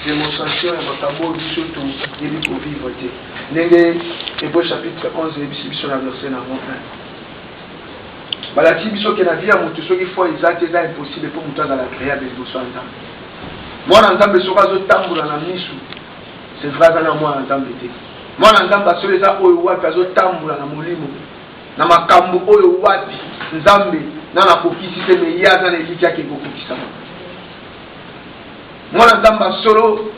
démonstration et makambo surtout il faut vivre Nenge Hébreux chapitre 11 sur la verset 1. Balati biso ke na vie ya mutu soki foi ezate eza impossible pour mutu azala agréable liboso ya Nzambe. Mwana Nzambe soki azotambola na misu c'est vrai aza na mwana Nzambe te. Mwana Nzambe asolo eza oyo wapi azotambola na molimo na makambo oyo wapi Nzambe na kokisi te me ye aza na eliki yake ekokokisama. Mwana Nzambe asolo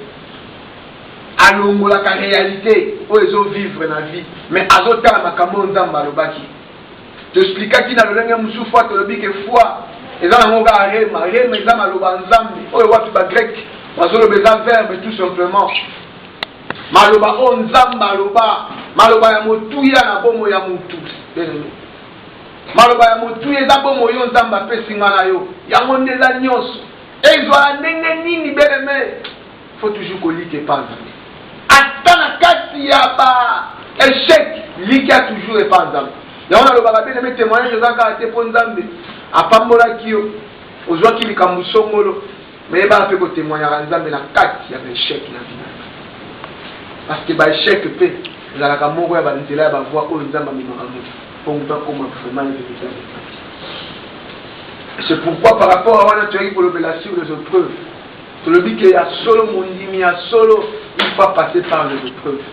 alongolaka réalité oyo ezovivre na vie mais azotala makambo oyo Nzambe alobaki. T'expliquais dans le langue musu foi te lobi que foi eza na ngoka rema eza maloba Nzambe oyo wapi ba grec bazolo beza verbe tout simplement maloba o Nzambe maloba ya motuya na bomo ya mutu maloba ya motuya eza bomo yo Nzambe apesinga na yo yango ndeza nyonso ezwa ndenge nini beleme faut toujours kolike pa Nzambe ata na kati ya ba échec likia toujours et pas Nzambe. Et on a le bagabé de mes témoignages de Zaka à Tepon Nzambe à Pambola Kio aux gens qui likambou songolo mais il va faire que témoigner à Nzambe na kati il y avait échec na vie parce que ba échec pe la kamoko ya ba ntela ba voix ko Nzambe mimakamu pour pas comment vraiment les. C'est pourquoi par rapport à wana tu as pour l'obélation des épreuves tu le dis qu'il y a solo mondimi a solo il faut passer par les épreuves.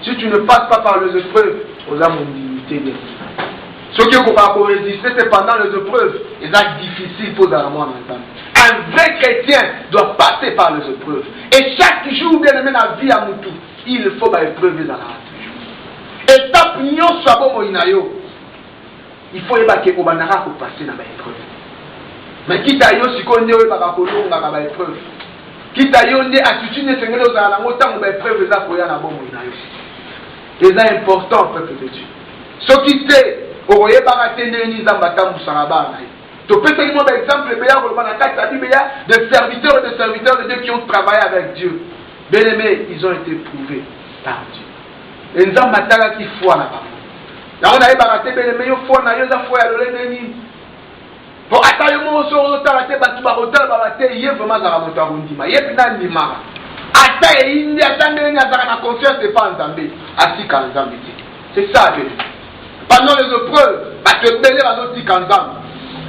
Si tu ne passes pas par les épreuves aux amondis ce qui est capable de résister, c'est pendant les épreuves. Et c'est difficile pour la mort. Un vrai chrétien doit passer par les épreuves. Et chaque jour, bien aimé, la vie à Moutou, il faut des épreuves dans la vie. Étape nyon soit bon moinayo. Il faut évacuer pour passer dans l'épreuve. Mais quitte à yo, si on est dans l'épreuve. Quitte à yo, attitude ne s'engage dans la montagne, mais épreuve est pour y aller bon moinayo. Et c'est important, peuple de Dieu. Ce qui t'est, au royaume de Nzambata Moussaraba, tu peux te donner un exemple, de serviteurs et de serviteurs de Dieu qui ont travaillé avec Dieu. Bien aimés, ils ont été prouvés par Dieu. Et Nzambata qui foi là-bas. Là, on a eu baraté, bien aimé, il faut na yosa foi à l'olé pour attaquer mon sort, t'arrêter, batu barotel, baraté, il y a vraiment la montagne rondima. Il y a plein de limara. Attaquer, il y a tant de gens qui conscience de pas Nzambé, assis quand Nzambé. C'est ça, bien. Pendant les épreuves, tu te mêles à notre Kanzam.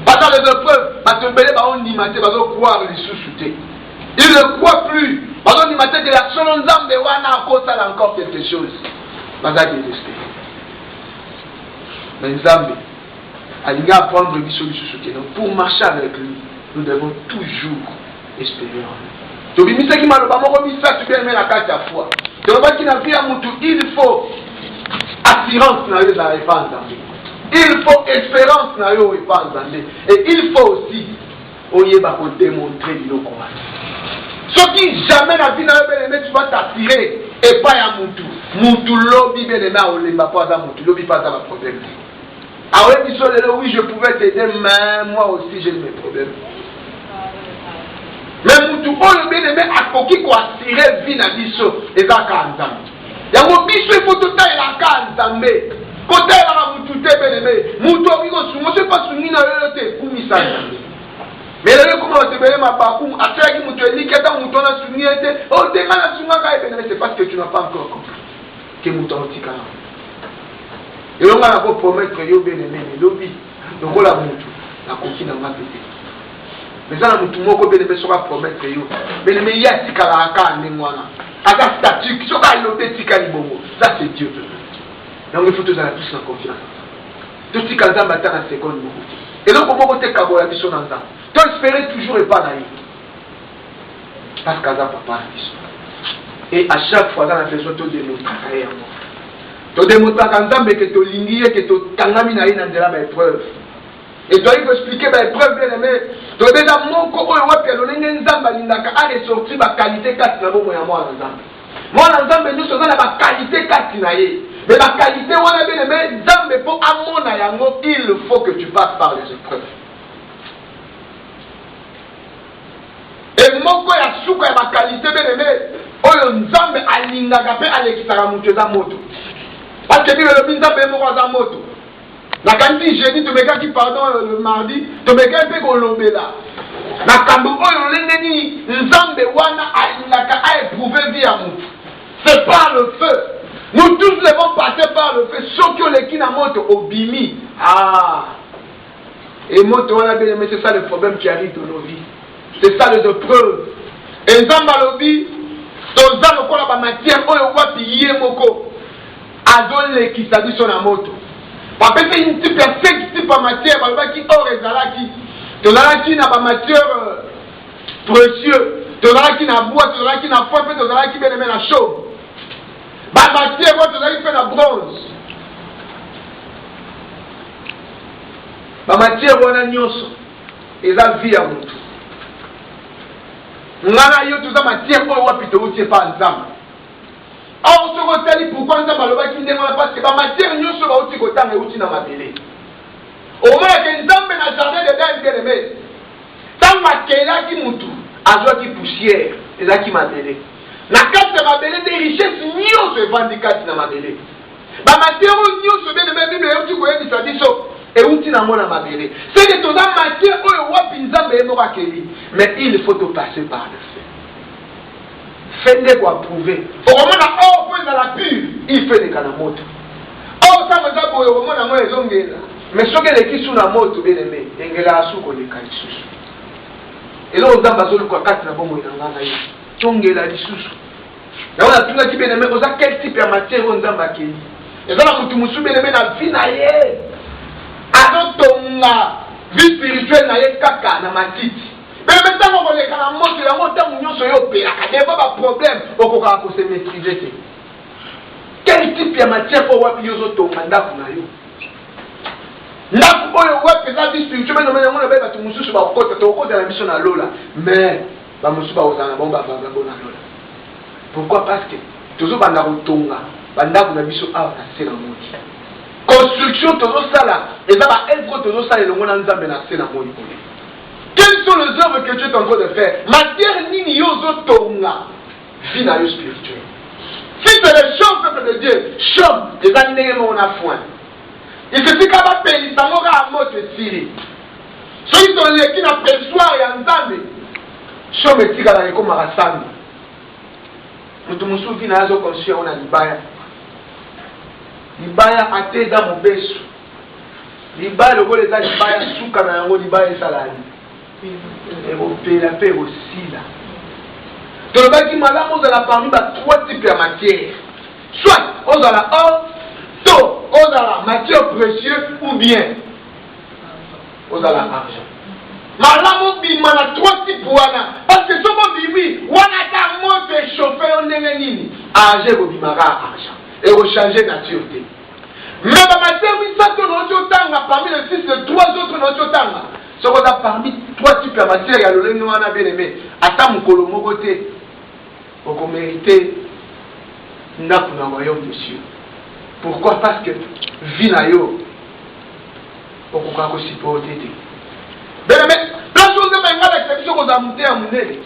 Pendant les épreuves, tu te mêles à notre Nimate, tu vas croire les sous-soutés. Il ne croit plus. Pendant Nimate, que la seule Nzambe, wana a encore quelque chose. Tu vas désespérer. Mais Nzambe, il va apprendre le sous-souté. Donc, pour marcher avec lui, nous devons toujours espérer en lui. Tu veux dire que tu peux aimer la carte à foi. Tu veux dire qu'il n'a plus à Moutou, il faut. Assurance n'a eu la réponse. Il faut espérance n'a eu la réponse. Et il faut aussi démontrer le combat. Ce qui jamais la vie n'a eu tu vas t'attirer et pas à Moutou. Moutou lobby bien aimé à Olemba pas à Moutou lobby pas à la problème. Ah oui, je pouvais t'aider, mais moi aussi j'ai mes problèmes. Mais Moutou oh bien aimé à Koki ko attirer vie na biso et ça quand yango biso il faut tout la Nzambe côté la mutu te beleme mutu obiko sungo se pas sungi na yo te kumisa Nzambe mais là comment te beleme mabaku ataki mutu eliketa mutu na sungi ete o te kana sunga ka beleme c'est parce que tu n'as pas encore compris que mutu otika et on va pas promettre yo beleme lobi donc la mutu la kokina ngapete mais ça la mutu moko beleme soka promettre yo beleme ya tikala aka ndengwana. Ça c'est Dieu. Donc il faut tous avoir plus en confiance. Tout ce qui est dans la seconde. Et donc comment vous êtes la mission dans ça? Tu espérais toujours et pas naïf. Parce que ça papa la mission. Et à chaque fois dans la maison tu démontres. Tu démontres quand Nzambe que tu linguies que tu tangami na ina ndela ba épreuve. Et toi il faut expliquer ba épreuve bien aimé. Tu déjà mon ko oyo wapi alonenge Nzamba lindaka a ressorti ba qualité kati na bomo ya mwana Nzambe. Mwana Nzambe nous sommes dans la qualité kati na ye. Mais la qualité wana bien aimé Nzambe pour amona yango il faut que tu passes par les épreuves. Et moko ya suka ya ba qualité bien aimé oyo Nzambe alingaka pe alekisaka mutu za moto. Parce que le Nzambe moko za moto. La quantité jeudi, tu me dis pardon le mardi, tu me dis que tu là. La kambo oyo lengeni Nzambe wana alingaka éprouver vie à nous. C'est par le feu. Nous tous devons passer par le feu. Ceux qui ont les kinamoto au bimi. Ah. Et moto, mais c'est ça le problème qui arrive dans nos vies. C'est ça les épreuves. Et Zambalobi, dans la matière, on voit piller moko. Adole qui s'habille sur la moto. Parce que c'est une type de 5 types de matière, qui or et zalaki. De zalaki n'a pas matière précieuse. De zalaki n'a bois, de zalaki n'a foin, de zalaki bien aimé la chaume. La matière, de zalaki fait la bronze. La matière, on a nyoso. Et la vie à moto. Ngana yo tout ça matière, on voit plutôt où tu es pas ensemble. Or, ce que tu as dit, pourquoi nous avons dit parce que la matière, nous sommes aussi côté de l'outil dans ma télé. Au moins, que nous avons un jardin de dingue bien aimé. Tant que là qui moutou, à joie qui poussière, et là qui m'a télé. La carte de ma télé, des richesses, nous se vendent des cartes dans ma télé. La matière, nous se bien aimé, nous sommes aussi côté de l'outil et outil dans ma télé. C'est que ton matière, on voit pinza, mais il faut te passer par le feu. Faites quoi prouver. Au moment où on la pure, il fait des canamoto. Or, ça me dit au moment où on est mais ce que les qui sont la moto, bien aimé, il y a un sou qu'on est caïsous. Et là, on a besoin de quoi quatre na bon moyen d'engager. Tongue la dissous. Là, on a tout qui bien aimé. On a quel type de matière on a marqué. Et là, on a tout bien aimé la vie naïe. Alors, ton vie spirituelle naïe kaka na matiti. Mais maintenant, on est dans la moto, la moto, on est au pays. Il n'y a pas de problème. On peut se maîtriser. Quel type de matière pour voir plus autres mandat pour nous? Là, pour voir que ça vie spirituelle, mais on a besoin de nous sur le côté, au côté de la mission à l'eau. Mais, la mission à l'eau, pourquoi? Parce que toujours dans la tonga, dans la mission à la construction, toujours ça là, et ça va être toujours ça, et le monde en Zambie na c'est la mode. Quelles sont les œuvres que tu es en train de faire? Matière nini yozo tonga. Vie na yo spirituelle. Si c'est les choses peuple de Dieu, chom, les années mon a foin. Il se dit qu'à ma peine, ça m'aura à mot de Syrie. Ceux qui sont les qui n'aperçoivent et entendent, chom et tigala et comme Marassan. Nous te moussou qui n'a pas conscient, on a l'ibaya. L'ibaya a été dans mon besso. L'ibaya, le gros les a l'ibaya, souka na yango l'ibaya et salari. Et la paix aussi là. Donc, madame, on a parmi trois types de matière. Soit on a la or, tôt, on a la matière précieuse ou bien on a l'argent. Madame, on a trois types parce que si on dit, on a ta montre chauffée, on est nini. Argent, on a argent. Et on change nature. Mais la matière, oui, ça, parmi les six, les trois autres, notre temps. Ce qu'on a parmi trois types de matière, il y a le nous a bien aimé. Attends, mon colomo côté, on mérite n'a pas dans le royaume de Dieu. Pourquoi? Parce que vinayo, on peut aussi supporter. Bien aimé, la chose est même avec cette chose qu'on a monté à mon nez.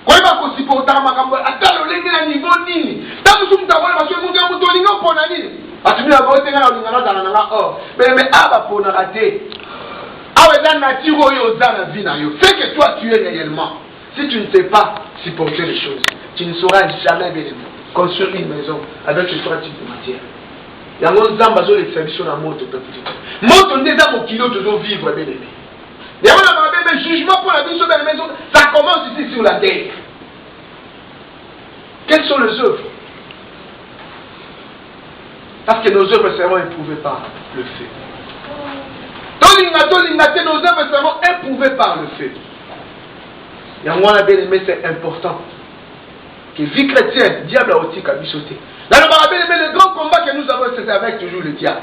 Quand il va supporter ma campagne, attends, le légui à niveau nini. Tant que nous avons parce que nous avons monté au niveau pour la nini. Parce que nous avons été dans la or. Bien aimé, ah, pour nous rater. C'est que toi tu es réellement. Si tu ne sais pas supporter les choses, tu ne sauras jamais bien construire une maison avec les trois types de matière. Il y a un zamba sur les services sur la moto. Moto n'est pas mon kilo toujours vivre bien aimé. Il y a un jugement pour la vie sur la maison. Ça commence ici sur la terre. Quelles sont les œuvres? Parce que nos œuvres seront éprouvées par le feu. Nos œuvres seront éprouvées par le feu. Et moi, la bien aimé, c'est important. Que vie chrétienne, diable a aussi qu'à bichoter. Là, le grand combat que nous avons, c'est avec toujours le diable.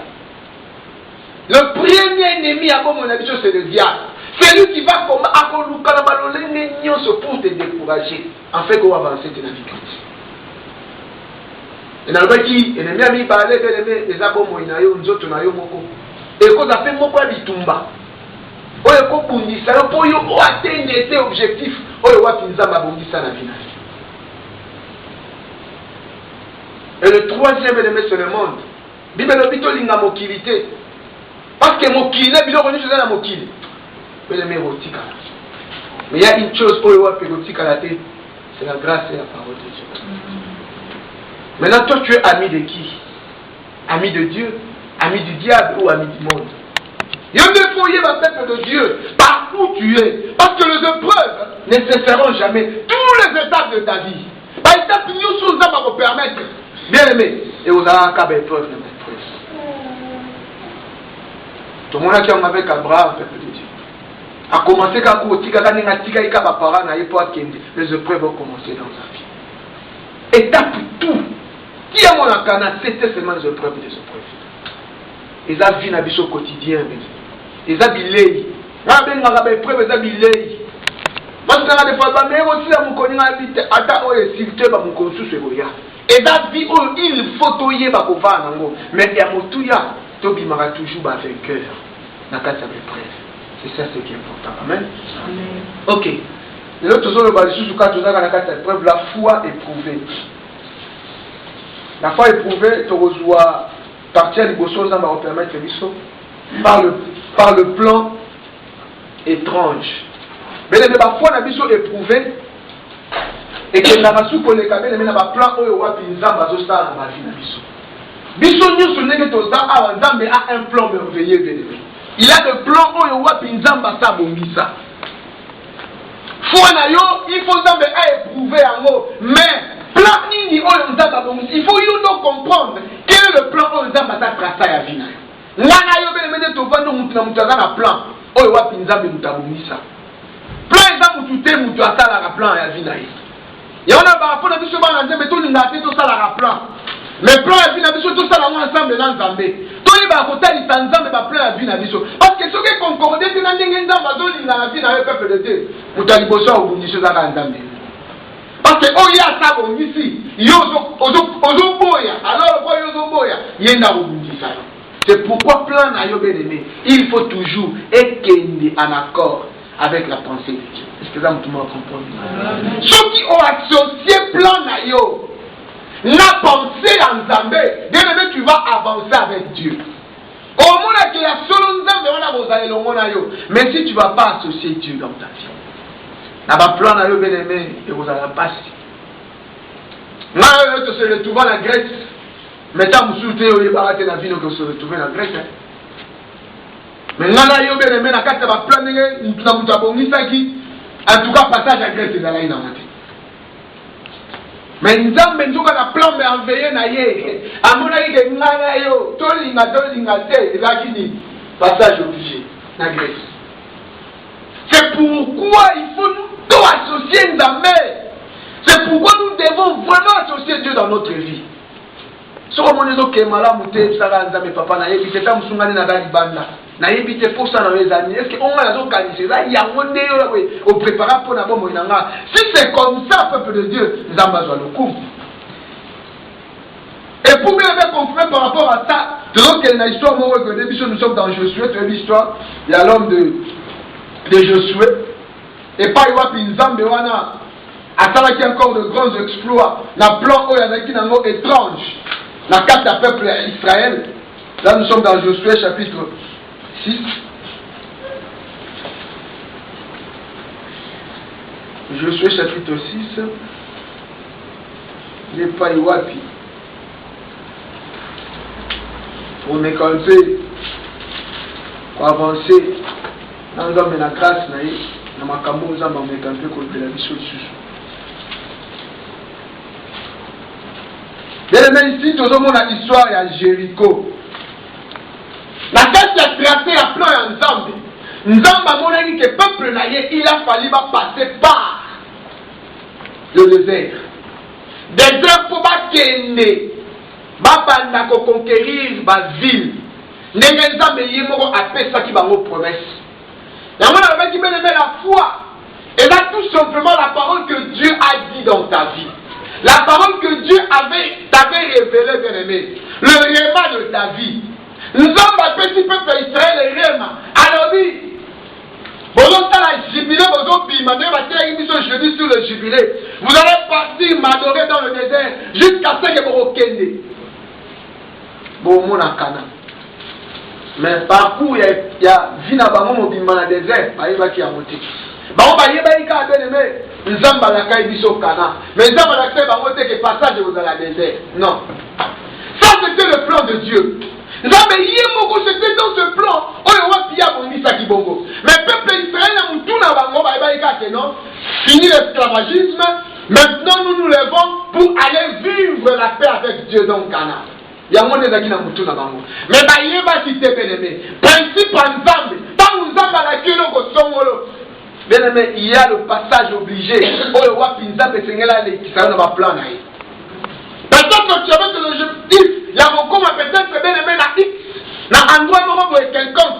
Le premier ennemi à mon avis, c'est le diable. C'est lui qui va combattre pour te décourager. En fait, qu'on va avancer dans la vie chrétienne. Et dans le bas qui, ennemi a mis par les abomo, il y a eu un autre, et qu'on a fait mon point bitumba. Oyo ko bundisa yo po yo atteindre tes objectifs. Oyo wa pinza mabundisa na vie. Et le troisième élément c'est le monde. Bible lobito linga mokilité. Parce que mokilé biloko ni chose na mokili. Mais le mérotika. Mais il y a une chose oyo wa pérotika la tête, C'est la grâce et la parole de Dieu. Maintenant, toi, tu es ami de qui? Ami de Dieu, ami du diable ou ami du monde? Il faut le peuple de Dieu, par où tu es. Parce que les épreuves ne cesseront jamais. Toutes les étapes de ta vie. Par étapes, nous sommes là pour permettre. Bien aimé. Et vous avez un cas d'épreuve de maîtrise. Tout le monde qui en avait Abraham, peuple de Dieu. A commencé quand les épreuves vont commencer dans sa vie. Étape tout. Qui a mon acana, c'était seulement les épreuves des épreuves. Et ça vit dans le quotidien. Et ça billet. Parce que des fois, mais aussi à mon connaît habité, attends, on est silté, mon conçu se voya. Et ça vie, il faut toyer, mais il y a mon touya, Tobi m'a toujours vainqueur. Dans le cadre de l'épreuve. C'est ça ce qui est important. Amen. Ok. L'autre chose, le balisou, sous quatre dans la cadre de l'épreuve, la foi éprouvée. La foi éprouvée, tu reçois partir des choses qui vont permettre par le plan étrange. Mais la foi n'a pas éprouvé et que la rassou pour les cabines, mais la plan où il y a pinzamba zo ça dans la vie na biso. Biso nous sommes nés tous à Nzambe a un plan merveilleux. Il a des plans où il y a pinzamba ça bongisa. Foi na yo, il faut Nzambe a éprouvé en haut, mais plan nini oyo Nzambe bongisa. Il faut nous comprendre quel est le plan où Nzambe a tracé à vie na yo. Ngana yo bele mede to vando mutu na mutaza na plan oyo wa pinzambe mutabumisa plan eza mutu te mutu asala la plan ya vie na ye yaona ba pona biso ba na nzembe to linga te to sala la plan mais plan ya vie na biso to sala ngo ensemble na Nzambe to yeba ko tali sa Nzambe ba plan ya vie na biso parce que soki concordé te na ndenge Nzambe zo linga na vie na yo peuple de Dieu mutali boso obundiso za ka Nzambe parce que oya sa bongisi yo ozo boya alors ko yo zo boya yenda obundisa. C'est pourquoi plan na yo bien-aimé, il faut toujours être en accord avec la pensée de Dieu. Est-ce que ça tout le monde comprend? Ceux qui ont associé plan na yo, n'a pensé en Nzambe, bien-aimé, tu vas avancer avec Dieu. Au moins qu'il y a solo Nzambe, on a besoin de l'homme na yo. Mais si tu ne vas pas associer Dieu dans ta vie, n'a pas plan na yo bien-aimé, et vous allez passer. Moi, je se retrouve en Grèce. Mais tant que vous avez arrêté la vie, nous se retrouver en Grèce. Mais nous avons bien aimé la carte de la plan, nous avons mis ça qui, en tout cas, passage à Grèce, c'est là où mais nous avons mis la plan merveilleux, à mon avis, nous avons passage obligé, en Grèce. C'est pourquoi il faut nous associer Nzambe. C'est pourquoi nous devons vraiment associer Dieu dans notre vie. Si on est malade, papa, na yebite ta musungani na galibanda. Na yebite pour ça dans les amis. Est-ce qu'on a organisé ça? Il y a un monde au préparat pour la bombe. Si c'est comme ça, peuple de Dieu, Nzamba doit le coup. Et pour me confirmer par rapport à ça, donc il y a une histoire, nous sommes dans Josué, tu as l'histoire, il y a l'homme de Josué. Et pas il va Nzambe wana. Attends qu'il y a encore de grands exploits. La plan où il y a qui n'ont étrange. La carte du peuple Israël. Là nous sommes dans Josué chapitre 6. Josué chapitre 6. Il n'est pas Iwapi. Pour me calmer, pour avancer, dans la grâce, dans ma camou, dans ma mécanique, contre la mission de bien ici, tout le monde a l'histoire à Jéricho. La tête a tracé à plan en Nzambe. Nzambe a dit que le peuple naïe, il a fallu passer par le désert. Désert pour qu'il va conquérir la ville. Nzambe a appelé ça qui va aux promesses. Et on a dit la foi. Et là, tout simplement la parole que Dieu a dit dans ta vie. La parole que Dieu t'avait révélée, bien-aimé. Le réma de ta vie. Nous sommes un petit peuple Israël et réma. Alors dit, vous allez jubilé, jeudi sur le jubilé. Vous allez partir m'adorer dans le désert jusqu'à ce que vous rekenez. Bon, mon akana. Mais parcours, il y a Vina Bango Mobimba dans le désert, il va qui a monté. Bango bayeba ika bien-aimé, nzamba la kai biso kana. Mais nzamba la kai bango te que passage vous à la désert. Non. Ça c'était le plan de Dieu. Nzamba yemoko c'était dans ce plan. Oyo wa pia bonisa kibongo. Mais peuple Israël na mutuna bango bayeba ika que non. Fini l'esclavagisme. Maintenant nous nous levons pour aller vivre la paix avec Dieu dans le Canaan. Il y a moins de gens qui n'ont pas de mais il y a pas cité bien-aimé. Principe en Zambie. Tant que Zambie a la queue bien-aimé, il y a le passage obligé. Oh, le roi Pinzab et Sengela qui sont dans ma plan. Peut-être que tu avais l'objectif. Il y a mon commun peut-être bien-aimé na X. Na endroit moment pour quelqu'un.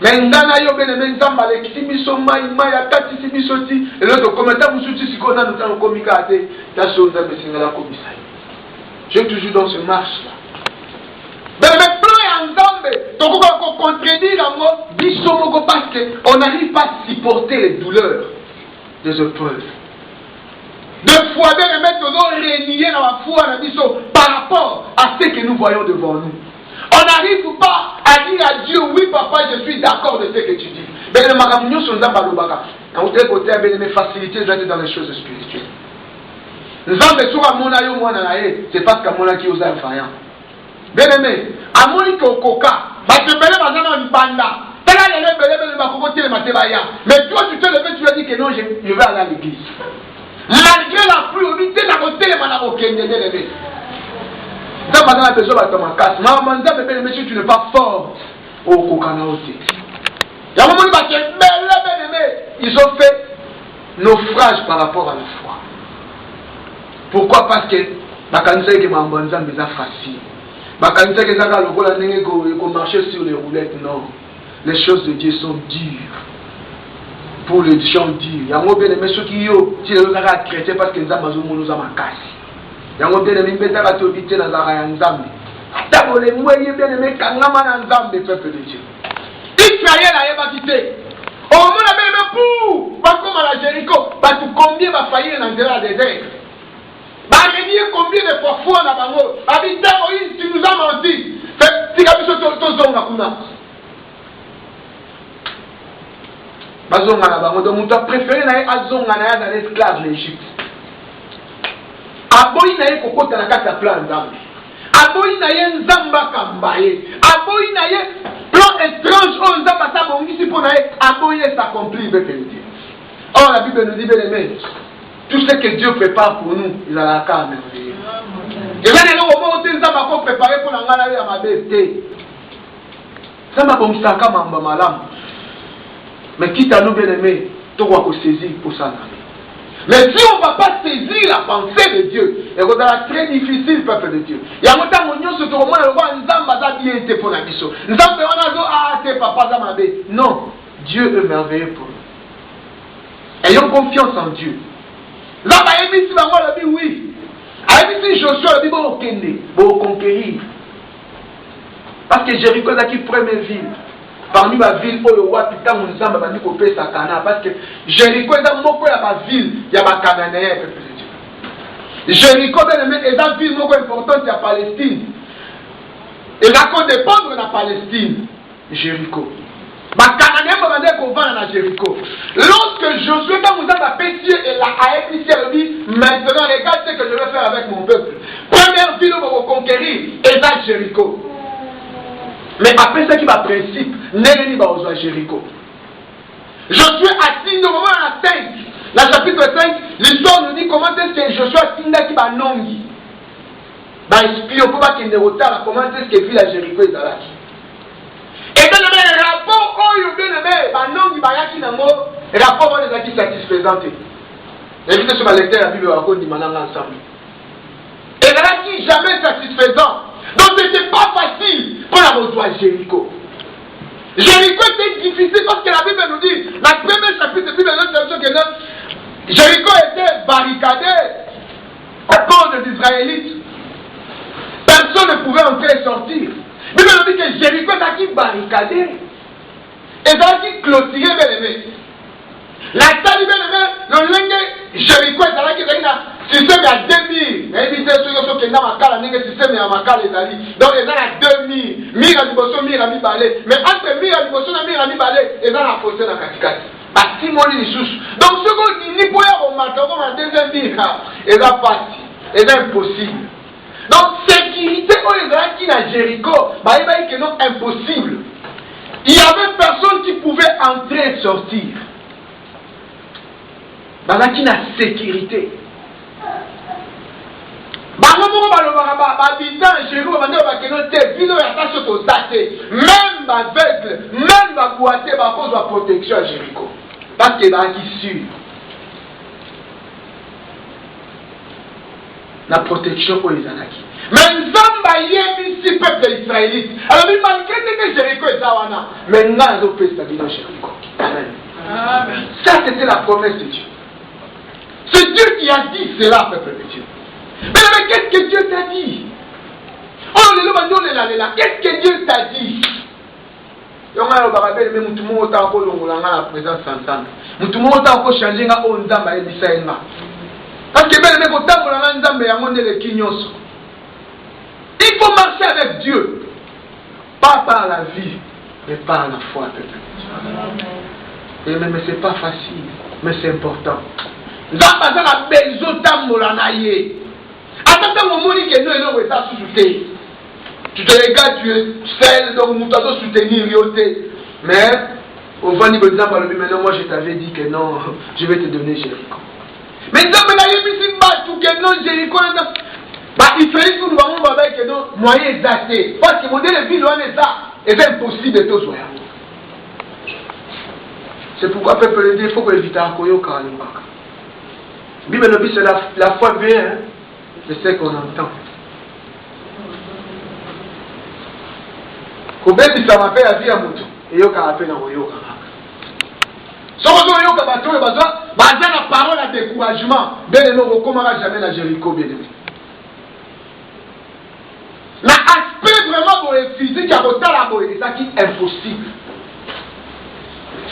Mais ndana yo bien-aimé Zamba le kitibiso maïma kati tibisoti. Et l'autre commentaire vous souci si qu'on a nous dans le communiqué. Ta chose Zambie Sengela commissaire. Je suis toujours dans ce marche là. Mais le plan est ensemble. Donc on va contredire en moi, parce qu'on n'arrive pas à supporter les douleurs des épreuves. Deux fois, bien mettre nos renier dans la foi par rapport à ce que nous voyons devant nous. On n'arrive pas à dire à Dieu, oui papa, je suis d'accord de ce que tu dis. Mais le magamignon sont dans le baga. On peut côté mes facilités dans les choses spirituelles. Nous avons sur à mon aïe, c'est parce qu'à mon aïe, aux inférieurs. Bien aimé, à mon aïe, au coca, bah tu peux aller dans une banda. Mais toi, tu te lèves, tu as dit que non, je vais aller à l'église. Malgré la pluie, on dit que tu as côté les malades au Kenya. Dans la personne va tomber en casse. Maman, si tu n'es pas fort, au Kokana aussi. Il y a un moment où ils ont fait naufrage par rapport à la foi. Pourquoi? Parce que Bakanisa qui m'a envoyé ça facile. Bakanisa qui m'a envoyé qu'on marchait sur les roulettes. Non. Les choses de Dieu sont dures. Pour les gens durs. Il y a un moment où ceux qui ont dit que les chrétiens parce que nous avons un casse. Il y a un moment où nous avons habité dans la Nzambe. D'abord, les moyens bien aimés, quand nous avons Nzambe, peuple de Dieu. Israël a évité. Au moment où nous avons comme à la Jéricho, combien va faillir dans le désert? Combien de fois on a bango? Habiter Moïse, tu nous as menti. Si donc tu as préféré dans l'esclave l'Égypte. Aboyi na ye kokota na kati ya plan nzambe. Aboyi na ye nzamba kambaye. Aboyi na ye plan étrange o nzamba sa bongisi po na ye. Aboyi s'accomplit avec Dieu. Or la Bible nous dit bien aimé, tout ce que Dieu prépare pour nous, il a la carte merveilleuse. Et là il y a au moment où nzamba ko préparer pour la ngala ya mabete. Nzamba bongisa ka mamba malamu. Mais quitte à nous bien aimé, tu dois saisir pour ça. Mais si on ne va pas saisir la pensée de Dieu, et ça sera très difficile, peuple de Dieu. Il y a un temps où nous sommes au non, Dieu est merveilleux pour nous. Ayons confiance en Dieu. Là, oui. Si Joshua a dit, bon, conquérir. Parce que Jéricho est la première ville. Parmi ma ville, il y a parce que Jéricho est ma ville, il y a ma Cananéen. Jéricho est la ville importante, il y a Palestine. Et là, qu'on dépend de la Palestine, Jéricho. Ma Cananéen m'a qu'on va dans Jéricho. Lorsque Josué a péché et a dit, maintenant regarde ce que je vais faire avec mon peuple. Première ville où on va conquérir, est là Jéricho. Mais après ça qui va principe, Néhémie va aux Jéricho. Josué assigne au moment à 5. Dans le chapitre 5, l'histoire nous dit comment est-ce que Josué assigne qui va nongi. Dans l'espion, pour pas qu'il ne retard, comment est-ce que vit la Jéricho et Zalaki. Et dans le rapport, oh, il bien aimé, nongi, bayaki nango, rapport, on les a qui satisfaisant. Évitez sur ma lecture, la Bible va raconter ensemble. Et Zalaki, jamais satisfaisant. Donc c'était pas facile pour la rejoindre Jéricho. Jéricho était difficile parce que la Bible nous dit, la première chapitre de la Bible que Jéricho était barricadé au corps des Israélites. Personne ne pouvait entrer et sortir. La Bible nous dit que Jéricho était barricadé. Et ça qui clôturé, bien aimé. La taille, bien aimé, le lingue Jéricho est là qui est là. Système à 2000. Évitez ceux qui ont un système à Makal et Dali. Donc, il y a 2000. 1000 à Liboso, 1000 à Mibalé. Mais entre 1000 à Liboso et 1000 à Mibalé, il y a un fossé dans Katikati. batimoli lisusu. Donc ce qu'on dit, ni pour y avoir un deuxième vie, et là parti, et là impossible. Donc sécurité, on les a qui à Jéricho, bah il va dire que non, impossible. Il y avait personne qui pouvait entrer et sortir. Bah là qui n'a sécurité. Bah non, habitant Jéricho, bah non, bah que non, t'es vino et attaché au daté. Même aveugle, même bah boité, bah cause de protection à Jéricho. Parce que bah qui sûr. La protection pour les anaki. Mais Zamba yébisi peuple israélite. Alors il manquait que Jéricho et Zawana. Maintenant ils ont fait stabiliser Jéricho. Amen. Ça c'était la promesse de Dieu. C'est Dieu qui a dit cela, peuple de Dieu. Mais qu'est-ce que Dieu t'a dit? Oh qu'est-ce que Dieu t'a dit? Parce que il faut marcher avec Dieu. Pas par la vie, mais par la foi. Et mais ce n'est pas facile, mais c'est important. Tu te regardes, tu es seul, donc nous devons soutenir. Mais au fond, maintenant, moi je t'avais dit que non, je vais te donner Jéricho. Mais il fait tout le monde avec nos moyens exaltés. Parce que modèle de vie, c'est impossible de tout soigner. C'est pourquoi peuple de Dieu, il faut que l'éviter à Koyo Kalimba. Bible nous dit c'est la foi vient de ce qu'on entend. Quand ça m'appelle la vie à Moutou, et yo ka appelle dans Koyo Kalimba. Si on a la parole à découragement, bien aimé, on ne recommandera jamais à Jéricho, bien aimé. L'aspect vraiment physique à côté de la beauté, c'est qui est impossible.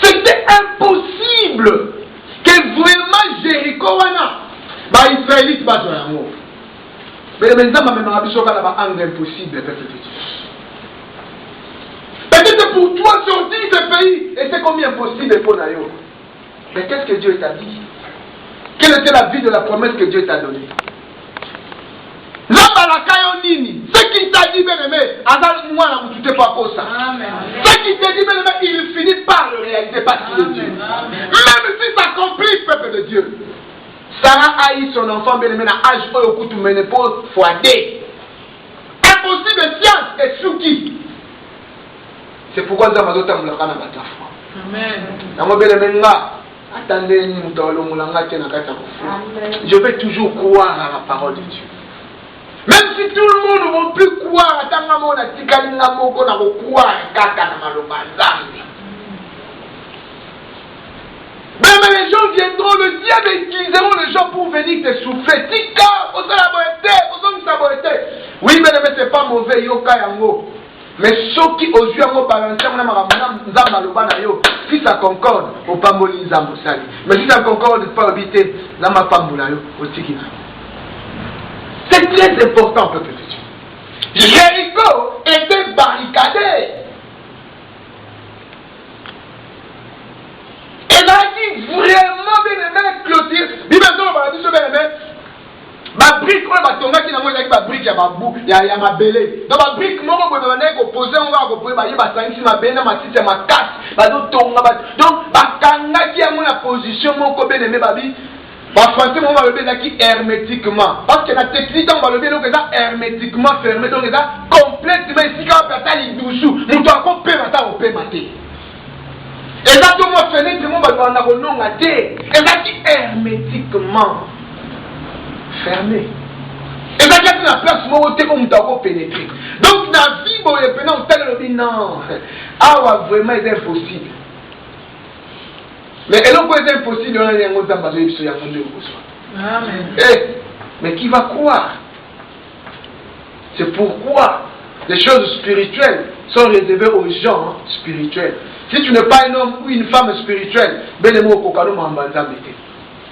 C'était impossible que vraiment Jéricho, les Israélites ne soient pas en haut. Mais maintenant, je vais vous dire impossible, peuple de Dieu. Peut-être pour toi sortir de ce pays, et c'est combien impossible pour nous. Mais qu'est-ce que Dieu t'a dit? Quelle était la vie de la promesse que Dieu t'a donnée? Ce qu'il t'a dit, bien aimé, ce qu'il t'a dit, bien aimé, il finit par le réaliser parce qu'il est Dieu. Même si ça accomplit, peuple de Dieu. Sarah a eu son enfant, bien aimé, à âge où il y a pour foyer. Impossible, science et souki. C'est pourquoi nous avons besoin de la foi. Amen. Attendez, je vais toujours croire à la parole de Dieu. Même si tout le monde ne va plus croire, même les gens viendront, le diable utiliseront les gens pour venir te souffler. Oui, mais ce n'est pas mauvais, mais ceux qui osent si ça concorde, on pas mourir mais si ça concorde, pas habiter, là ma femme c'est très important, peuple de Dieu. Jéricho était barricadé. Elle a dit vraiment bien aimé clôture. Bible dit bien aimé. Ma brique, on va tourner qui n'a pas ma brique, il y a ma belé. Donc ma brique, moi, on va poser, on va poser, il va s'en ma belé, ma tite, ma casse. Donc, ma qui a mon position, mon bien aimé, babi. En français, on va le dire hermétiquement. Parce que la technique, on va le dire hermétiquement fermé. Donc, c'est complètement ici, quand on peut aller dessous. On doit couper maintenant, on peut mater. Et là, tout le monde fenêtre, on va avoir un nom à terre. Et là, qui hermétiquement fermé. Et là, il y a une place où on doit pénétrer. Donc, dans la vie, on peut non. Ah, vraiment, c'est impossible. Mais elle est impossible, mais qui va croire? C'est pourquoi les choses spirituelles sont réservées aux gens spirituels. Si tu n'es pas un homme ou une femme spirituelle, ben les mots kokano m'embazamete.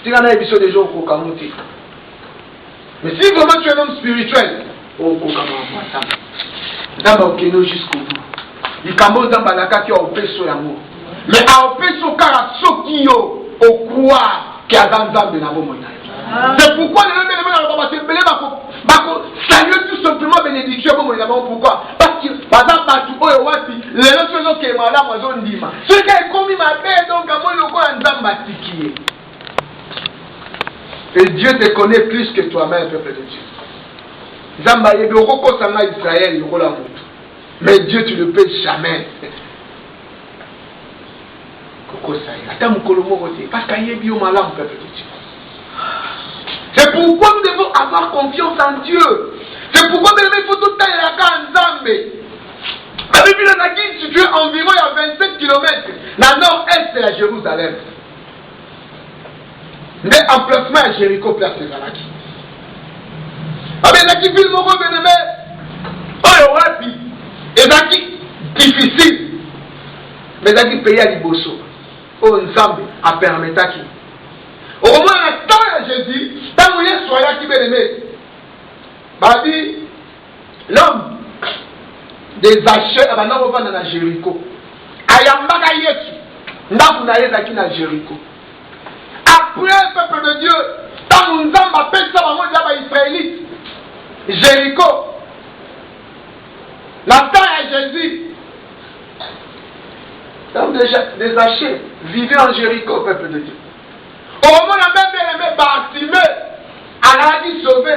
Tu en as des gens kokano. Mais si vraiment tu es un homme spirituel, oh kokano m'embazamete. D'abord, jusqu'au bout. Il commence dans balaka qui a opéré sur l'amour. Mais à opérer son car Sokio au croire qu'il y a dans Zambé na bomona. C'est pourquoi les gens saluer tout simplement bénédiction bomona. Pourquoi? Parce que par exemple tu wati les gens qui malade moi zone dima. Ceux qui ont commis ma paix donc à moi le quoi Nzamba tikié. Et Dieu te connaît plus que toi-même, peuple de Dieu. Zamba yebi okoko sanga Israël yokola mutu. Mais Dieu tu ne peux jamais. Parce qu'il y a bien malin, peuple de Dieu. C'est pourquoi nous devons avoir confiance en Dieu. C'est pourquoi il faut tout le temps en Zambé. La Bible a dit situé environ à 27 km. La nord-est de la Jérusalem. Mais emplacement à Jéricho, place de Zalaki. Mais il y a ville moko bénémé. Oh, rapi. Et c'est difficile. Mais il y a pays à Liboso. Oh, Nzambe a permis ça. Au moins, le temps de Jésus, tant que Jésus soit qui bénémé, dit l'homme des achats, on va dans Jéricho. Ayambaga Yesu, n'a qui na Jéricho. Après, peuple de Dieu, tant que Nzambe appelle ça, on va Israélite. Jéricho. La terre à Jésus. Donc des achats vivaient en Jéricho, peuple de Dieu. Au moment où on a même Bartimée, on a dit sauvé.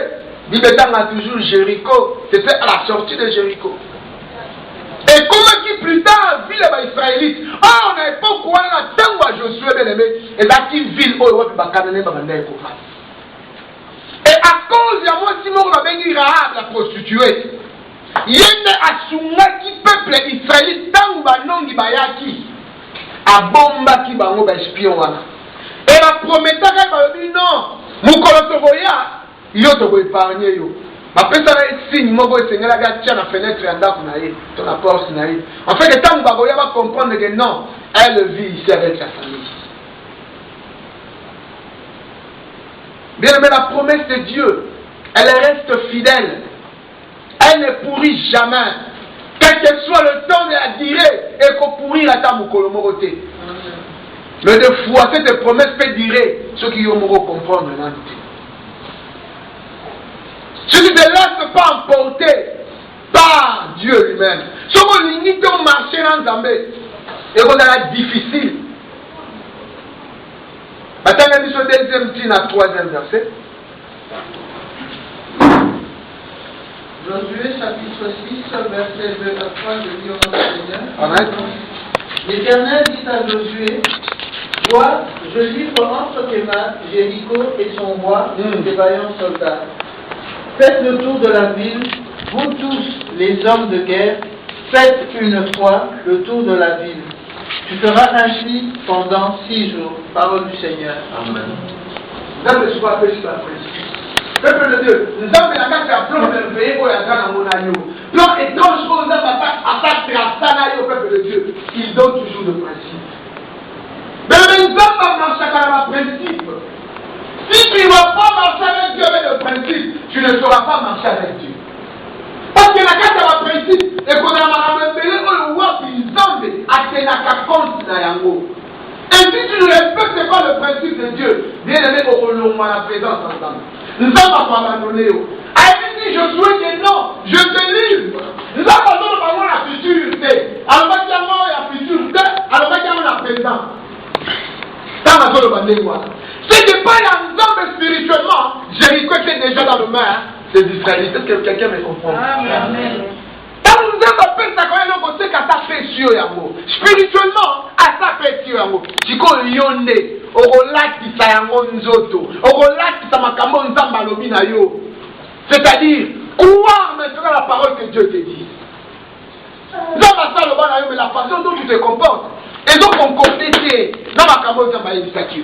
L'Ibétan a toujours Jéricho. C'était à la sortie de Jéricho. Et comment qui plus tard vit les Israélites? Oh, on n'a pas quoi on a tant à Josué bien-aimé. Et là qui vit au roi de Bakané, et à cause de moi, si on va venir Rahab, la prostituée, il y a un peuple israélite, tant ou banongi bayaki, a bomba qui bango ba espion wana. Et la prometteur elle dit non, mukolo to boya, yo to bo épargner yo. Ma pesa na signe moko esengela ga tia na fenêtre ya ndako na ye, to na porte na ye. En fait, tant ou bagoya va comprendre que non, elle vit ici avec sa famille. Bien aimé, la promesse de Dieu, elle reste fidèle. Elle ne pourrit jamais. Quel que soit le temps de la durée, et qu'on pourrit la table au colomoroté. Mais des fois, cette promesse peut durer. Ceux qui ont comprendre maintenant. Si tu ne te laisses pas emporter par Dieu lui-même, si on limite au marché dans Zambé, et qu'on a la difficile. Attendez, nous sommes deuxième tir à troisième verset. Josué chapitre 6, verset 2 à 3, je dis au nom du Seigneur. Amen. L'Éternel dit à Josué, vois, je livre entre tes mains Jéricho et son roi, des vaillants soldats. Faites le tour de la ville, vous tous les hommes de guerre, faites une fois le tour de la ville. Tu feras ainsi pendant 6 jours. Parole du Seigneur. Amen. Peuple de Dieu, nous avons un plan de pays pour la grande monnaie. Plan étrange pour nous attaquer au peuple de Dieu. Il donne toujours le principe. Mais nous avons marché avec le principe. Si tu ne vas pas marcher avec Dieu avec le principe, tu ne sauras pas marcher avec Dieu. Parce que la carte a un principe, et qu'on a rappelé le roi qui semble à tenir compte de yango. Et si tu ne respectes pas le principe de Dieu, bien aimé, au long la présence ensemble. Nous avons pas abandonné. Elle dit, je souhaite que non, je te livre. Nous avons pas la futurité. Alors, pas la futurité, alors pas la présence. Ce n'est pas l'ensemble spirituellement, Jéricho était déjà dans le main des Israélites. Est-ce que quelqu'un me comprend? Amen. Spirituellement, à sa pétio yango. Tiko yonde, okolakisa yango nzoto, okolakisa makambo nzamba lobi na yo. C'est-à-dire, croire maintenant la parole que Dieu te dit. Nzamba sa loba na yo, mais la façon dont tu te comportes, et donc on complété dans makambo nzamba yebisaki.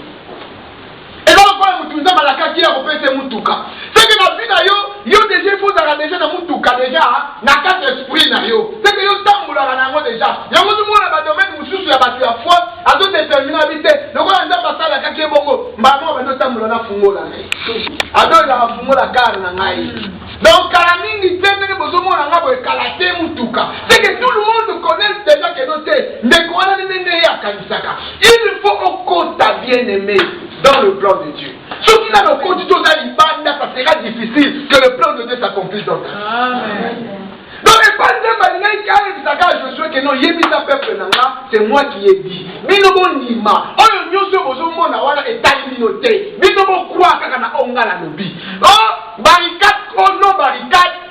Et donc quand tu nzamba la kaki ya kopese mutuka. C'est que la vie na yo, yo déjà il faut déjà na mutuka déjà na quatre esprit na yo. C'est que yo tambola na ngo déjà. Yango tout monde ba domaine mususu ya batu ya foi, a tout déterminer habité. Donc on nzamba sa la kaki bongo, mbano ba no tambola na fungola. Ado la fungola car na ngai. Donc kala mingi tende bozomo na ngabo ekalate mutuka. C'est que tout le monde reconnaissent déjà que notre il faut au compte bien aimé dans le plan de Dieu. Ce qui n'a le compte du tout, ça sera difficile que le plan de Dieu s'accomplisse dans ta vie. Donc, je souhaite que non, c'est moi qui ai dit.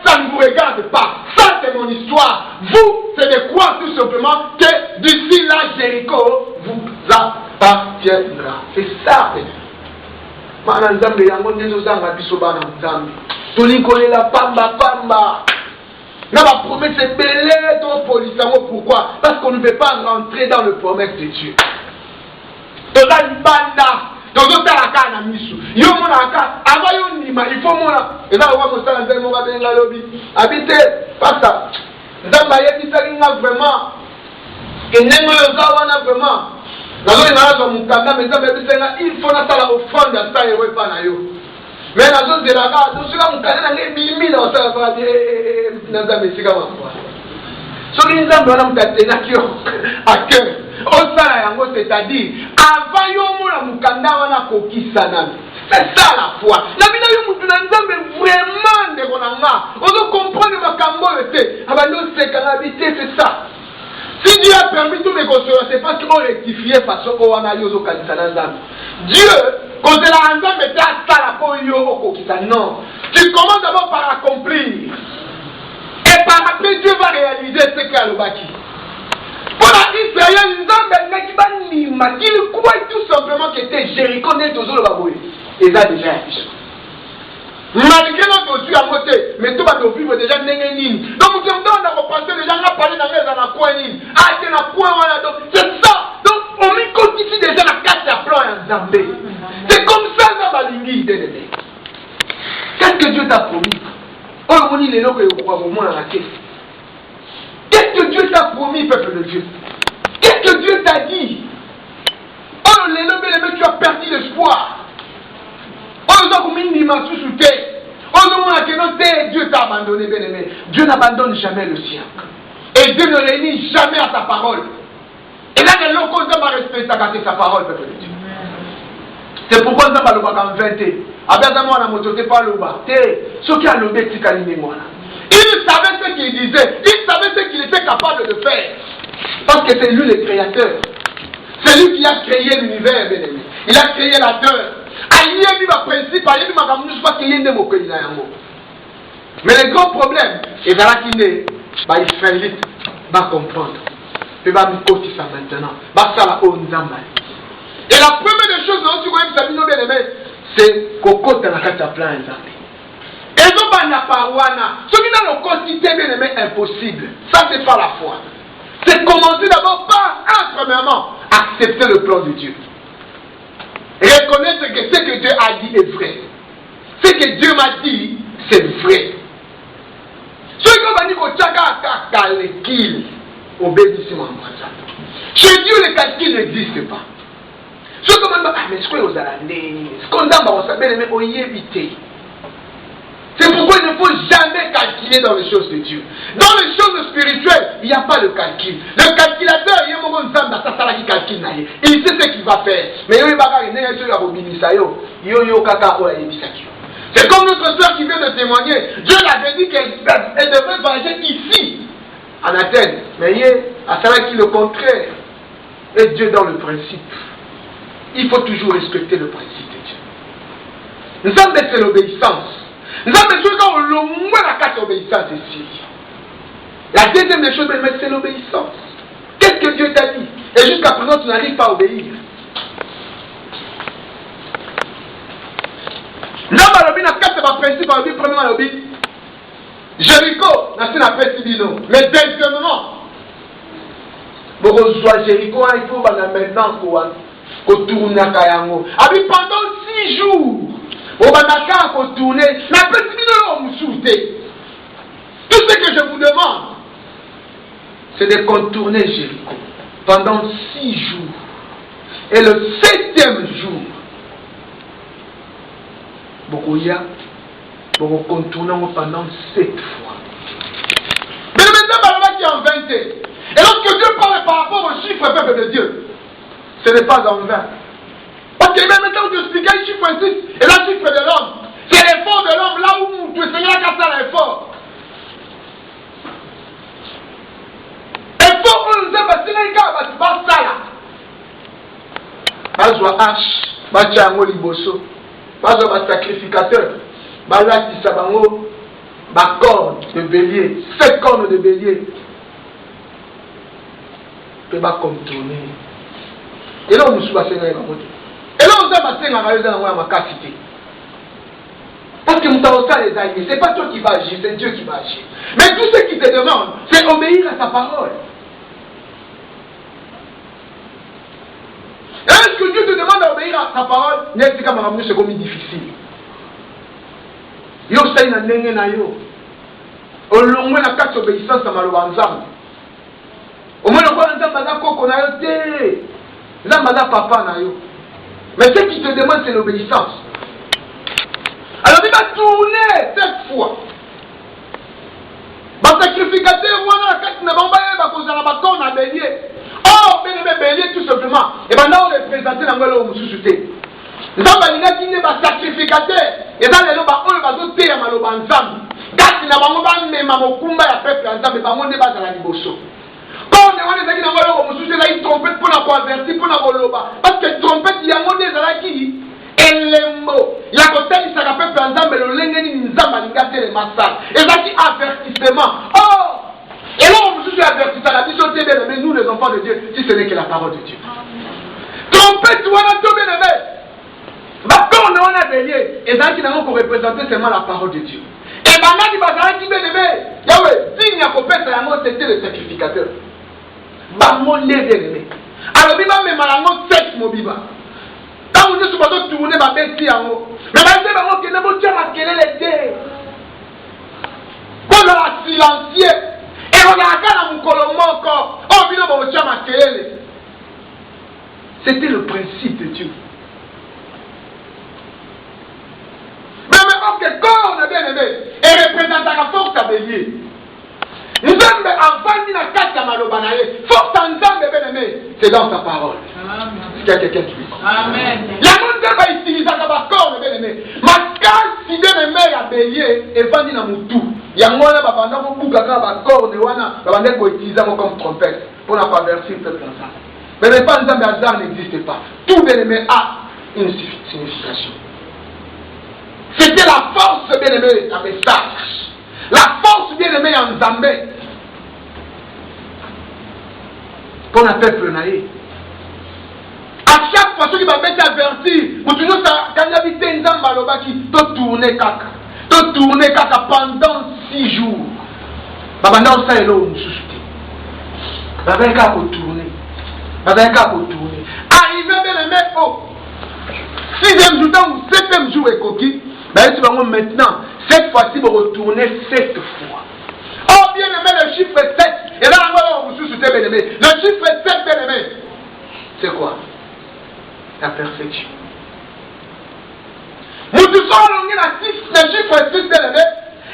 Ça ne vous regarde pas. Ça, c'est mon histoire. Vous, c'est de croire tout simplement que d'ici là, Jéricho vous appartiendra. C'est ça. Non, ma promesse est belle, pourquoi? Parce qu'on ne veut pas rentrer dans le promesse de Dieu. Il faut moi. Et là, on va me faire un mot dans la lobby. Habitez, pas ça. Vraiment. Et n'est-ce vraiment. Il faut la offrande à ça et pas na yo. Mais la zone de la gare, nous sommes en mille dans ça, va dire, nous avons mis ça. Ce qui nous a donné à cœur, c'est-à-dire, avant la mukanda wana kokisana. C'est ça la foi. La vie de vraiment de konanga. On doit comprendre ma cambo était. Abandon c'est canabité, c'est ça. Si Dieu a permis tous mes consciences, c'est parce qu'on rectifiait façon qu'on a eu au Kalisana. Dieu, quand il a un homme était à ça la peau au non. Tu commences d'abord par accomplir. Et par après, Dieu va réaliser ce qu'il a le bâti. Pour Israël, il croit tout simplement que c'était Jéricho n'est toujours le baboué. Et ça déjà malgré notre Dieu à moté, mais tout va te vivre déjà n'engagé. Donc nous sommes dans repenser les gens à parler dans la coin. Ah, c'est la coin, voilà. Donc c'est ça. Donc on met continue déjà la carte à plan en Zambé. C'est comme ça dans la ligne. Qu'est-ce que Dieu t'a promis? Oh, on dit les noms que vous croyez au moins à la caisse. Qu'est-ce que Dieu t'a promis, peuple de Dieu? Qu'est-ce que Dieu t'a dit? Oh, les noms, tu as perdu l'espoir. Dieu t'a abandonné, bien aimé. Dieu n'abandonne jamais le sien. Et Dieu ne réunit jamais à sa parole. Et là, les locaux ne pas respecter sa parole, peuple de Dieu. C'est pourquoi nous avons le bac en 20. Abandonne-moi la moto, pas le bas. Ce qui a le bec, c'est qu'à moi. Il savait ce qu'il disait. Il savait ce qu'il était capable de faire. Parce que c'est lui le créateur. C'est lui qui a créé l'univers, bien aimé. Il a créé la terre. Mais le grand problème, c'est que les Israélites vont comprendre. Ils vont me côté ça maintenant. Et la première des choses, c'est qu'on compte dans la carte à plein. Et donc, ce qui dans le quotidien, bien aimé, impossible. Ça, c'est pas la foi. C'est commencer d'abord par, premièrement, accepter le plan de Dieu. Reconnaître que ce que Dieu a dit est vrai. Ce que Dieu m'a dit, c'est vrai. Ce que m'a dit que Tchaka a calcul, obéissement à moi. Chez Dieu, le calcul n'existe pas. Ce que m'a dit, mais ce que vous allez ce qu'on a éviter. C'est pourquoi il ne faut jamais calculer dans les choses de Dieu. Dans les choses spirituelles, il n'y a pas de calcul. Le calculateur, il y a un moment qui calcule. Il sait ce qu'il va faire. Mais il c'est comme notre soeur qui vient de témoigner. Dieu l'avait dit qu'elle devait venger ici, en Athènes. Mais il y a le contraire. Et Dieu dans le principe. Il faut toujours respecter le principe de Dieu. Nous sommes c'est l'obéissance. Nous avons besoin quand le moins la carte d'obéissance ici. La deuxième des choses, c'est l'obéissance. Qu'est-ce que Dieu t'a dit? Et jusqu'à présent, tu n'arrives pas à obéir. Nous avons la carte de principe à obéir, premièrement, à obéir. Jéricho, nous avons fait Sibino. Mais deuxièmement, pour qu'on soit Jéricho, il faut maintenant qu'on tourne à Kayango. Pendant 6 jours. Au Banaka, pour tourner, mais tout ce que je vous demande, c'est de contourner Jéricho pendant 6 jours. Et le 7e jour, vous contournez pendant 7 fois. Mais le maintenant, qui est en 20. Et donc, Lorsque Dieu parle par rapport au chiffre peuple de Dieu, ce n'est pas en vain. Parce que même quand tu expliques le chiffre 6 et le chiffre de l'homme, c'est l'effort de l'homme là où tu es Seigneur qui a fait l'effort. Effort où nous avons fait ça là. Bazwa hache, bacha yango liboso, bazwa ba sacrificateur, balatisa bango ba cornes de bélier, 7 cornes de bélier. Pe ba contourner. Et là on se passe dans la route. Et là on s'est passé dans la capacité. Parce que nous avons ça les amis, c'est pas toi qui vas agir, c'est Dieu qui va agir. Mais tout ce qui te demande, c'est obéir à sa parole. Est-ce que Dieu te demande d'obéir à sa parole? C'est comme difficile. Yo sai na ndenge na yo. Olongwe na kati obéissance à maloba nzambe. Omona kwa nzambe za koko na yo te. Nzambe za papa na yo. Mais ce qui te demande c'est l'obéissance. Alors il va tourner cette fois. Ba sacrificateur wana na kati na bamba ba kozala ba corps na bélier. Oh, bien bélier tout simplement. Et maintenant on représentait dans le mususuté. Nous avons dit sacrificateur. Et dans les loba, on va doter à maloba ensemble. Quand il n'a pas même mamokumba ya peuple ensemble, pas mon débat dans la liboso. Quand on est dans le mususuté, là il trompette pour la convertir, pour la loba. Parce que trompette, il y a mon débat là qui et les mots. Il y a côté il s'est peuple ensemble, le lengeni nzamba l'ingate les massacres. Et là qui avertissement. Oh! Et là, on vous avertit à la vision de mais nous, les enfants de Dieu, si ce n'est que la parole de Dieu. Trompette, on a tout bien aimé. Maintenant, on a bélier. Et là, qui n'a qu'on représenter seulement la parole de Dieu. Et maintenant, il va dire bien aimé. Yahweh, digne à copette, c'était le sacrificateur. Bamon bien aimé. Alors, il va même à la mot 7 mobiba. Quand vous êtes sur votre tournée, va bêtir en haut. Mais va dire que ne vous tient à quelle est l'été. Pour la silencier. Et on a mon encore. Oh, c'était le principe de Dieu. Mais ok, quand on a bien aimé, et représente la force à bélier. Nous sommes enfants de la carte à Malobanaye. Force en Zambé bien aimé, c'est dans sa parole. Est-ce qu'il y a quelqu'un qui dit? Amen. La monde va utiliser la corps bien aimé. Ma carte si bien aimé à bélier et vendit dans mon tout. Il y a un moment pendant que vous avez un corps de wana, vous allez utiliser comme trompette pour ne pas verser le peuple ensemble. Mais le pas de hasard n'existe pas. Tout bien-aimé a une signification. C'était la force bien-aimé à message. La force bien-aimé en Zambé. Pour un peuple naïf. À chaque fois qu'il va être averti, vous toujours quand il habite un Zambaloba qui peut tourner caca. Peut tourner caca pendant 6 jours. Maintenant, ça est là où nous suscitons. Avec un peu tourner. Avec un peu tourner. Arrivé bien aimé au 6e jour ou 7e jour et coquille. Maintenant, cette fois-ci, vous retournez 7 fois. Oh, bien aimé, le chiffre 7. Et là, on vous suscitez bien aimé. Le chiffre 7, bien aimé. C'est quoi? La perfection. Nous tous sommes le chiffre 6, bien aimé.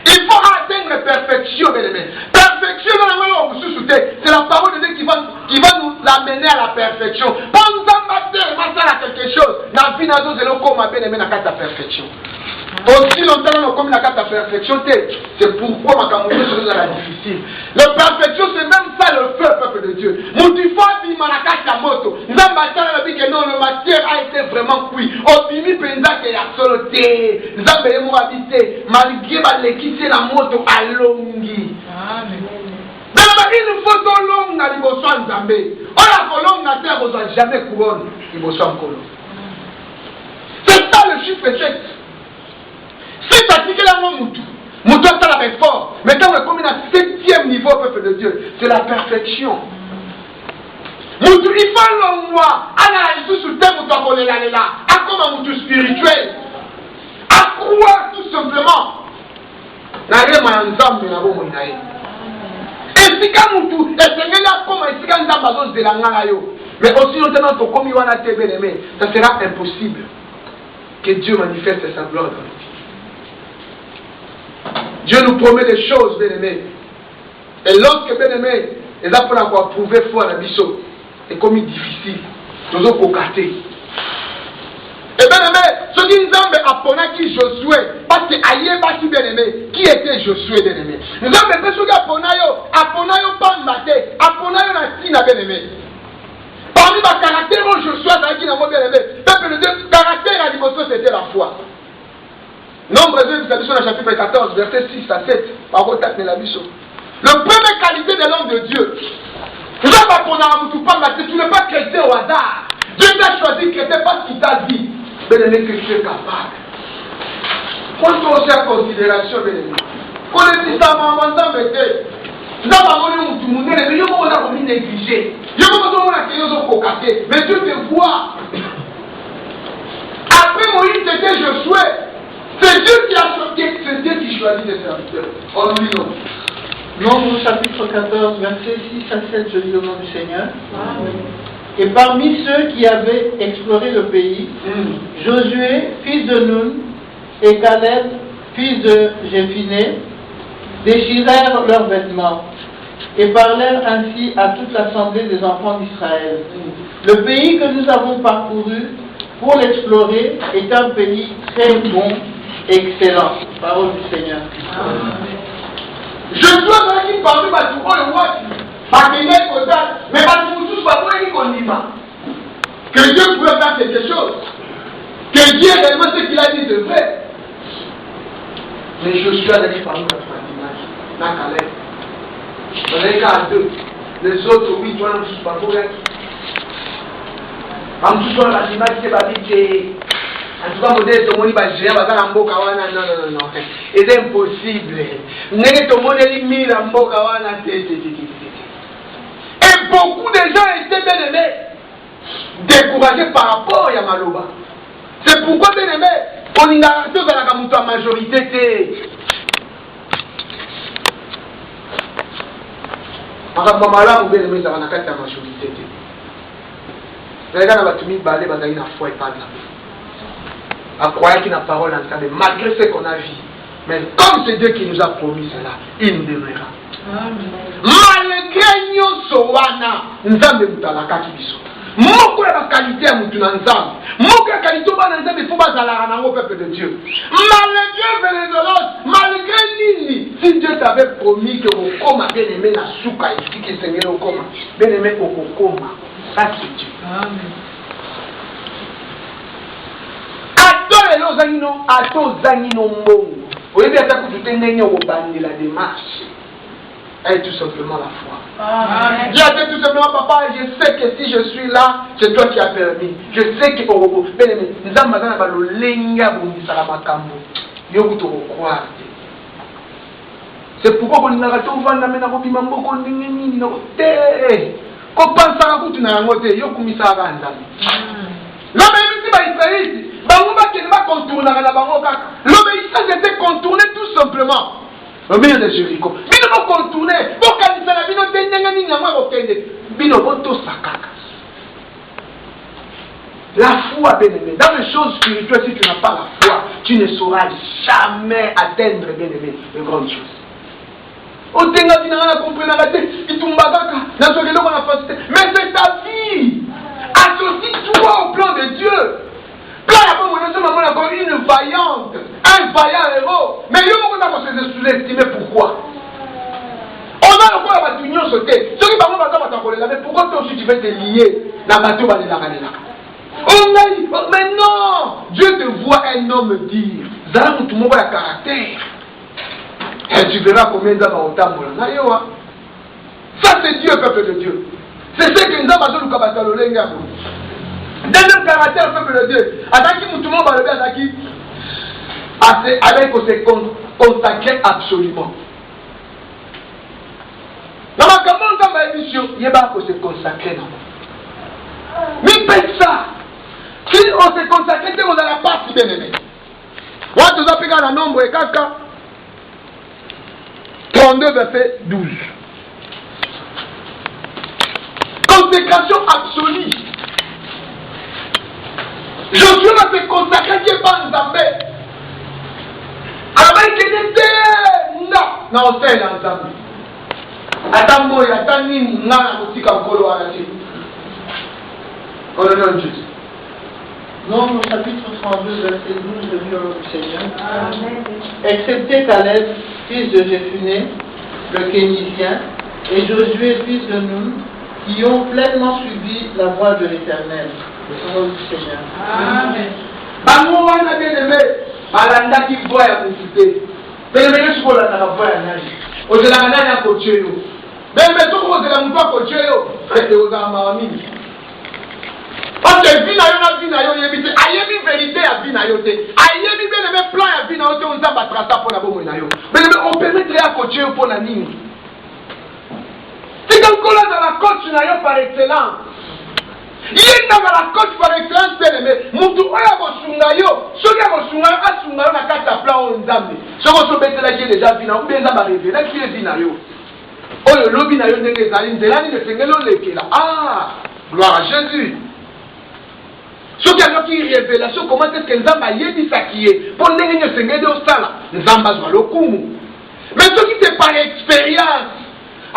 Il faut atteindre la perfection, bien aimé. Perfection, c'est la parole de Dieu qui va nous amener à la perfection. Pendant que à quelque chose, dans la vie, nous allons bien aimé la perfection. Aussi longtemps nous comme la carte à perfection, c'est pourquoi ma camouflage est difficile. La perfection, c'est même ça le feu, peuple de Dieu. Mon tifo dit ma carte à moto. Nous avons dit que non, le matière a été vraiment cuit. Au bimi penza que la soloté. Nous avons habité malgré l'équité la moto à longi. Amen. Une photo longue à l'Ibosoan Zambé. On a longue à terre, on n'a jamais couronne l'Ibosoan Kolo. C'est ça le chiffre 7. Si tu as dit que la Moutou a la fort, mais quand on est comme à 7e niveau, peuple de Dieu, c'est la perfection. Moutou, il faut l'envoi, à la sous terre, Moutou a là, à comme un Moutou spirituel, à croire tout simplement. Et si quand Moutou, et c'est là comme si quand Zambazos de la Ngalayo, mais aussi notamment pour comme il y a ça sera impossible que Dieu manifeste sa gloire dans nous. Dieu nous promet des choses, bien-aimés. Et lorsque, bien-aimés, Et là, pour avoir prouvé foi à la biseau, c'est comme difficile. Nous avons cocaté. Et bien aimé, ce qui nous a qui Josué, parce que aïe, pas si bien aimé, qui était Josué bien aimé. Nous avons fait ce qui Aponayo pas maté, Aponayo n'a tina bien aimé. Parmi ma caractère, Josué n'a qui n'a pas bien aimé. Peuple de Dieu, caractère à l'émotion, c'était la foi. Nombre de vous avez sur le chapitre 14, verset 6 à 7, par contre, la biseau. La première qualité de l'homme de Dieu, nous avons pas maté, tu n'es pas chrétien au hasard. Dieu t'a choisi chrétien parce qu'il t'a dit. Bien-aimé, que tu es capable. Quand on sait en considération, bien-aimé, quand on dit ça, maman, ça m'était. Nous avons dit tout le monde, mais nous avons négligé. Nous avons dit mais Dieu te voit. Après Moïse, c'était Josué. C'est Dieu qui a choisi, c'est Dieu qui choisit les serviteurs. En lui, non. Nombre chapitre 14, verset 6 à 7, je lis au nom du Seigneur. Et parmi ceux qui avaient exploré le pays, Josué, fils de Nun, et Caleb, fils de Jéphiné, déchirèrent leurs vêtements et parlèrent ainsi à toute l'assemblée des enfants d'Israël. Le pays que nous avons parcouru pour l'explorer est un pays très bon, excellent. Parole du Seigneur. Je dois dire parmi ma tout le roi, mais que Dieu pouvait faire quelque chose. Que Dieu réellement ce qu'il a dit de vrai. Mais je suis allé parmi ma image. Dans Calais. On est qu'à deux. Les autres, oui, toi, ne suis pas pour rien. En tout cas, la image, c'est pas dit. En tout cas, modèle, tout le monde va gérer, va faire un beau kawana. Non. C'est impossible. N'est-ce tout le monde est mis un beau kawana. Et beaucoup de gens étaient bien aimés, découragés par rapport à Yamaloba. C'est pourquoi bien aimés, on y a tous dans la majorité. Maman ou bien aimé, ça va dans la majorité. Regarde la batumi balé, bazali na foi et pas à croire qu'il y a une parole en train malgré ce qu'on a vu. Mais comme c'est Dieu qui nous a promis cela, il nous demeurera. Malgré nyonso wana nzambe mutalaka kibiso moko ya qualité ya mutu na nzambe moko ya qualité bana nzambe faut bazalaka nango peuple de Dieu malgré nini si Dieu t'avait promis que okoma bien aimé na suka esiki esengeli okoma bien aimé okokoma ça c'est Dieu. Amen. Ato ozangi no mbongo oyebi ata kutu te ndenge okobandi la démarche. Et tout simplement la foi. Dieu a dit tout simplement, papa, je sais que si je suis là, c'est toi qui as permis. Je sais que Orobo, bien aimé, nous avons besoin de l'olenga bondisala makambo. Yoku to croire. C'est pourquoi on a raté vendre na robima mboko ndenge nini na te. Ko pensa ka kutu na ngote yoku misaka nzambe. L'homme est ici Israël, bango qui ne va contourner na bango kaka. L'homme ici c'était contourné tout simplement. Au milieu de Jéricho. Bino mo contourner, bo kanisa na bino tenyenga ni ngwa ko kende. Bino bo to sakaka. La foi, bien-aimé, dans les choses spirituelles, si tu n'as pas la foi, tu ne sauras jamais atteindre, bien-aimé, de grandes choses. Au tenga finana comprendre la tête, itumbagaka, na sokelo ko na facilité, mais c'est ta vie. Associe-toi au plan de Dieu. Quand il y a pas une vaillante, un vaillant héros, mais il y a se sous-estimer pourquoi? On a encore la bâtiment sauté. Ceux qui parlent de mais pourquoi toi aussi tu veux te lier la bateau va on a dit, mais non, Dieu te voit un homme dire, Zala tout le monde a caractère. Et tu verras combien d'hommes ont tambouré. Ça c'est Dieu, peuple de Dieu. C'est ce que nous avons besoin de Kabatalolenga. Deuxième caractère, peuple de Dieu. Ataki Moutoumon Balobé, Ataki, avec se consacrer absolument. Dans ma campagne, dans ma émission, il y a pas se consacrer. Mais faites ça. Si on se consacre, c'est qu'on a la part si bien aimé. Moi, tu as pris le nombre et caca. 32 verset 12. Consécration absolue. Josué va se consacrer Dieu par Nzambé. Avant qu'il était non, c'est l'Nzambé. Attends, attends, ni n'a pas de au nom de Jésus. Non, au chapitre 32, verset 12 de l'œuvre du Seigneur. Excepté Caleb, fils de Jephuné, le Kénisien, et Josué, fils de Nun, qui ont pleinement suivi la voie de l'Éternel, le nom du Seigneur. Amen. Bango wana bien-aimé, balanda qui voit à consulter. Bien-aimé, je vois la voix à nage. Ozela nani à coacher yo. Bien-aimé, tu vois ozela moutou à coacher yo. Faites ozela mamami. Parce que vie na yo na vie na yo yebite. Ayebi vérité à vie na yo te. Ayebi bien-aimé plan à vie na yo te. On s'en battra ça pour la bonne na yo. Bien-aimé, on permettrait à coacher yo pour la nini. C'est comme qu'on a dans la coach na yo par excellence. Il est dans la coach par excellence, bien-aimé. Moutou oya bosunga yo. Soki ya bosunga yo, asunga yo na kati ya plan on nzambe. Soko so betela ki déjà vina, ou bien nzambe révélé ki vina yo. Oyo lobi na yo ndenge ezali nzela ni nesengeli olekela. Ah, gloire à Jésus. Soki azoki révélation, comment est-ce que nzambe ayebisaki ye mpo ndenge nini esengeli osala, nzambe azwa lokumu. Mais soki c'est par expérience.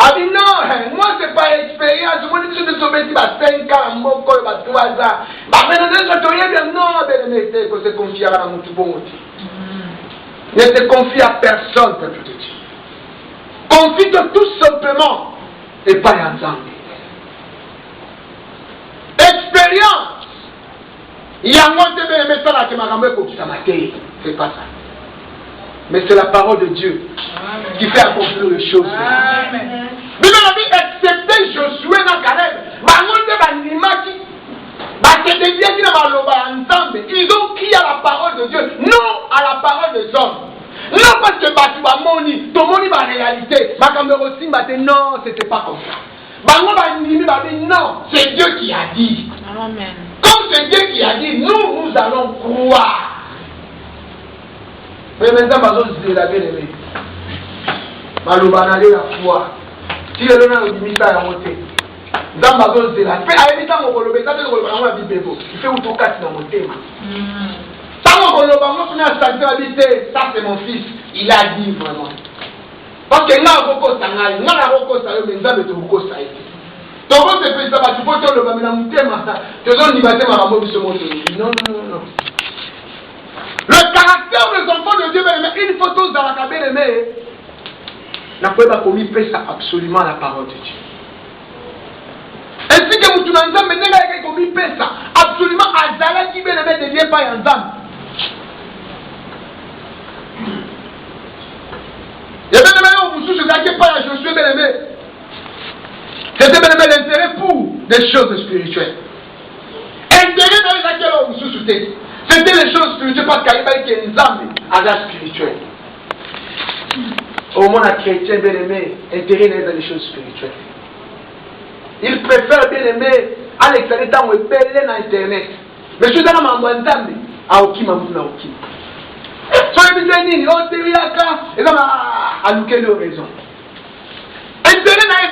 Ah dit non, moi c'est pas expérience, moi je suis sauvé 5 ans, mon corps, 3 ans. Maintenant, non, ben se confier à mon tout bon. Ne te confie à personne, peuple de Dieu. Confie-toi tout simplement et pas ensemble. Expérience. Il y a un monde de message qui m'a ramené pour ça c'est pas ça. Mais c'est la parole de Dieu qui fait accomplir les choses. Amen. Bible a dit, excepté Josué et Caleb, ils ont crié à la parole de Dieu, non à la parole des hommes. Non parce que ton moni va réalité. Non, c'était pas comme ça. Non, c'est Dieu qui a dit. Amen. Comme c'est Dieu qui a dit, nous allons croire. Mais maintenant, je la bien-aimée. Malobana la foi. Si elle a une limite à monter. Dans ma zone de la paix, à l'état mon colobé, ça fait le Bible. Il fait où ton cas dans mon thème. Tant mon colobé, moi, je suis habité. Ça, c'est mon fils. Il a dit vraiment. Parce que n'a pas beaucoup de n'a pas beaucoup de mais n'a pas beaucoup de donc, on se fait ça, tu peux te le faire, mais dans mon thème, tu dois libérer ma maman sur mon thème. Non. Le caractère des enfants de Dieu, une photo dans la cabine, mais n'a pas commis ça absolument à la parole de Dieu. Ainsi que vous n'avez pas commis ça absolument à Zala qui ne devient pas un dame. Il y avait des manières où vous ne pas à Josué bien-aimé. C'était bien aimé l'intérêt pour des choses spirituelles. Intérêt dans laquelle on vous soutient. C'était les choses spirituelles parce qu'il y avait une âme à la spirituelle. Au monde chrétien bien-aimé, intérêt dans les choses spirituelles. Il préfère bien-aimé à l'extérieur temps où il paye dans Internet. Mais je suis dans ma main d'âme, à aucun moment na aucun. So il dit nini, on te yaka, et comme à louquer le raison. Intérêt dans les